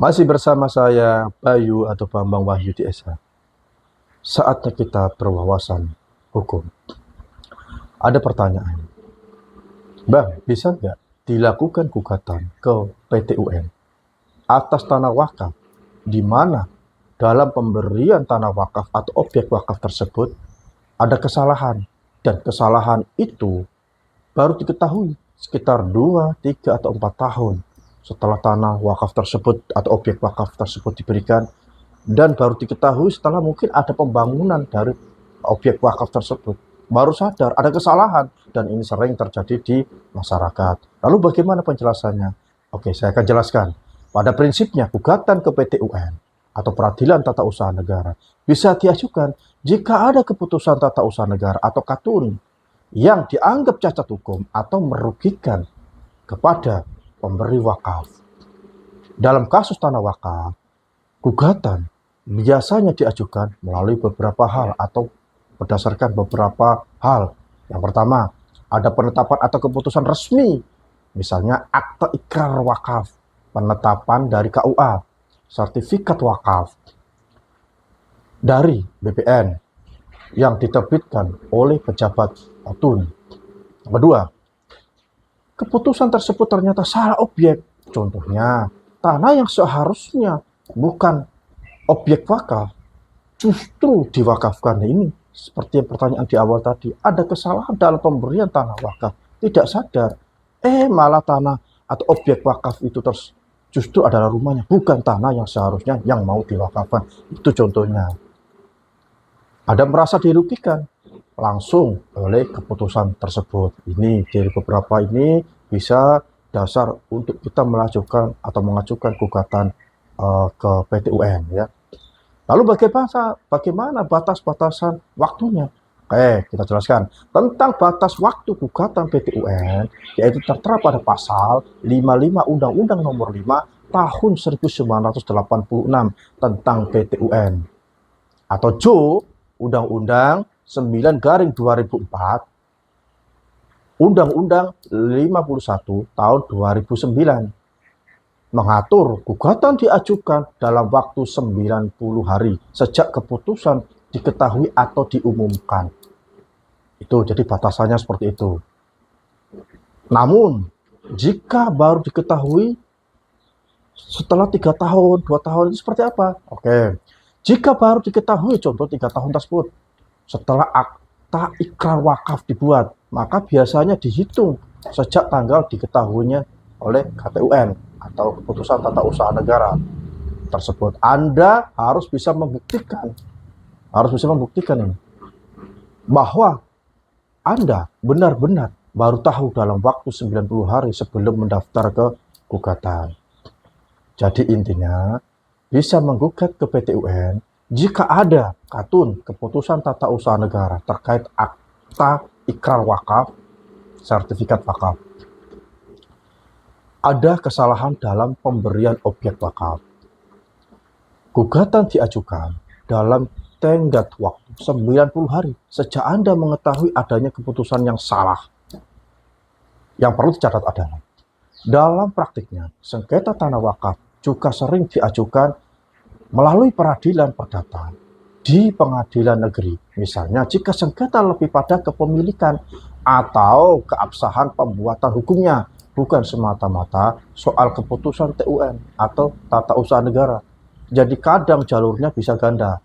Masih bersama saya, Bayu atau Bambang Wahyu di Esa. Saatnya kita berwawasan hukum. Ada pertanyaan, Bang, bisa nggak dilakukan gugatan ke PT UN atas tanah wakaf, di mana dalam pemberian tanah wakaf atau objek wakaf tersebut ada kesalahan, dan kesalahan itu baru diketahui sekitar 2, 3, atau 4 tahun setelah tanah wakaf tersebut atau objek wakaf tersebut diberikan, dan baru diketahui setelah mungkin ada pembangunan dari objek wakaf tersebut. Baru sadar ada kesalahan, dan ini sering terjadi di masyarakat. Lalu bagaimana penjelasannya? Oke, saya akan jelaskan. Pada prinsipnya, gugatan ke PT UN atau Peradilan Tata Usaha Negara bisa diajukan jika ada keputusan tata usaha negara atau KATUN yang dianggap cacat hukum atau merugikan kepada pemberi wakaf. Dalam kasus tanah wakaf, gugatan biasanya diajukan melalui beberapa hal atau berdasarkan beberapa hal. Yang pertama, ada penetapan atau keputusan resmi, misalnya akte ikrar wakaf, penetapan dari KUA, sertifikat wakaf dari BPN yang diterbitkan oleh pejabat KATUN. Yang kedua, keputusan tersebut ternyata salah objek. Contohnya, tanah yang seharusnya bukan objek wakaf justru diwakafkan. Ini seperti pertanyaan di awal tadi, ada kesalahan dalam pemberian tanah wakaf, tidak sadar malah tanah atau objek wakaf itu justru adalah rumahnya, bukan tanah yang seharusnya yang mau diwakafkan. Itu contohnya. Ada merasa dirugikan langsung oleh keputusan tersebut. Ini dari beberapa ini bisa dasar untuk kita mengajukan gugatan ke PT UN, ya. Lalu bagaimana batas-batasan waktunya? Oke, kita jelaskan tentang batas waktu gugatan PT UN, yaitu tertera pada pasal 55 Undang-Undang Nomor 5 Tahun 1986 tentang PT UN, atau JO Undang-Undang 9/2004, Undang-Undang 51 tahun 2009, mengatur gugatan diajukan dalam waktu 90 hari sejak keputusan diketahui atau diumumkan. Itu jadi batasannya seperti itu. Namun, jika baru diketahui setelah 3 tahun, 2 tahun, itu seperti apa? Oke, jika baru diketahui, contoh 3 tahun tersebut, setelah akta ikrar wakaf dibuat, maka biasanya dihitung sejak tanggal diketahuinya oleh KTUN atau keputusan tata usaha negara tersebut. Anda harus bisa membuktikan ini, bahwa Anda benar-benar baru tahu dalam waktu 90 hari sebelum mendaftar ke gugatan. Jadi intinya, bisa menggugat ke PT UN jika ada KATUN, keputusan tata usaha negara, terkait akta ikrar wakaf, sertifikat wakaf. Ada kesalahan dalam pemberian objek wakaf. Gugatan diajukan dalam tenggat waktu 90 hari sejak Anda mengetahui adanya keputusan yang salah. Yang perlu dicatat adalah, dalam praktiknya, sengketa tanah wakaf juga sering diajukan melalui peradilan perdata di pengadilan negeri. Misalnya, jika sengketa lebih pada kepemilikan atau keabsahan pembuatan hukumnya, bukan semata-mata soal keputusan TUN atau tata usaha negara. Jadi kadang jalurnya bisa ganda.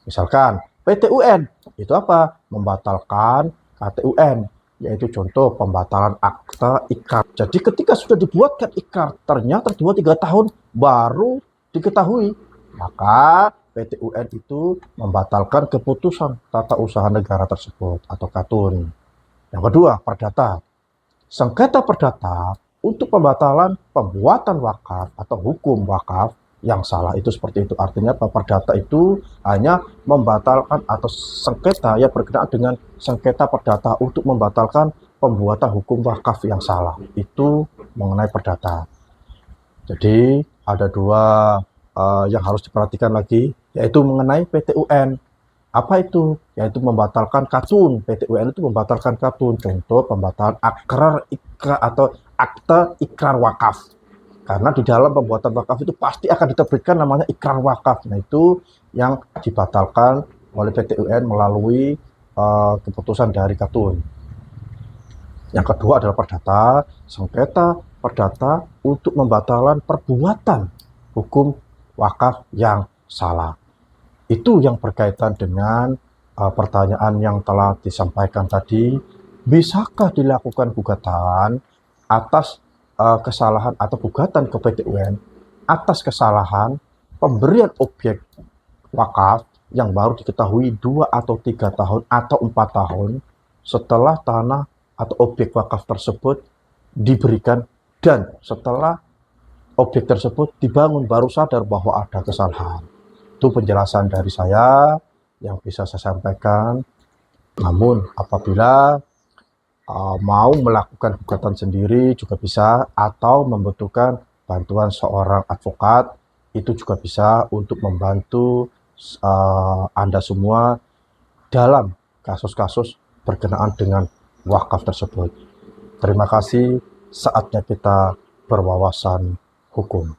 Misalkan PT UN itu apa? Membatalkan KTUN, yaitu contoh pembatalan akta ikrar. Jadi ketika sudah dibuatkan ikrar, ternyata 2-3 tahun baru diketahui, maka PT UN itu membatalkan keputusan tata usaha negara tersebut atau KATUN. Yang kedua, perdata. Sengketa perdata untuk pembatalan pembuatan wakaf atau hukum wakaf yang salah itu seperti itu. Artinya perdata itu hanya membatalkan atau sengketa yang berkenaan dengan sengketa perdata untuk membatalkan pembuatan hukum wakaf yang salah. Itu mengenai perdata. Jadi ada dua yang harus diperhatikan lagi, yaitu mengenai PT UN. Apa itu? Yaitu membatalkan KATUN. PT UN itu membatalkan KATUN. Contoh pembatalan akte ikrar wakaf. Karena di dalam pembuatan wakaf itu pasti akan diterbitkan namanya ikrar wakaf. Nah, itu yang dibatalkan oleh PT UN melalui keputusan dari Katun. Yang kedua adalah perdata, sengketa perdata untuk pembatalan perbuatan hukum wakaf yang salah. Itu yang berkaitan dengan pertanyaan yang telah disampaikan tadi. Bisakah dilakukan gugatan atas kesalahan atau gugatan ke PT UN atas kesalahan pemberian objek wakaf yang baru diketahui 2 atau 3 tahun atau 4 tahun setelah tanah atau objek wakaf tersebut diberikan dan setelah objek tersebut dibangun baru sadar bahwa ada kesalahan. Itu penjelasan dari saya yang bisa saya sampaikan. Namun apabila mau melakukan gugatan sendiri juga bisa, atau membutuhkan bantuan seorang advokat, itu juga bisa untuk membantu Anda semua dalam kasus-kasus berkenaan dengan wakaf tersebut. Terima kasih, saatnya kita berwawasan hukum.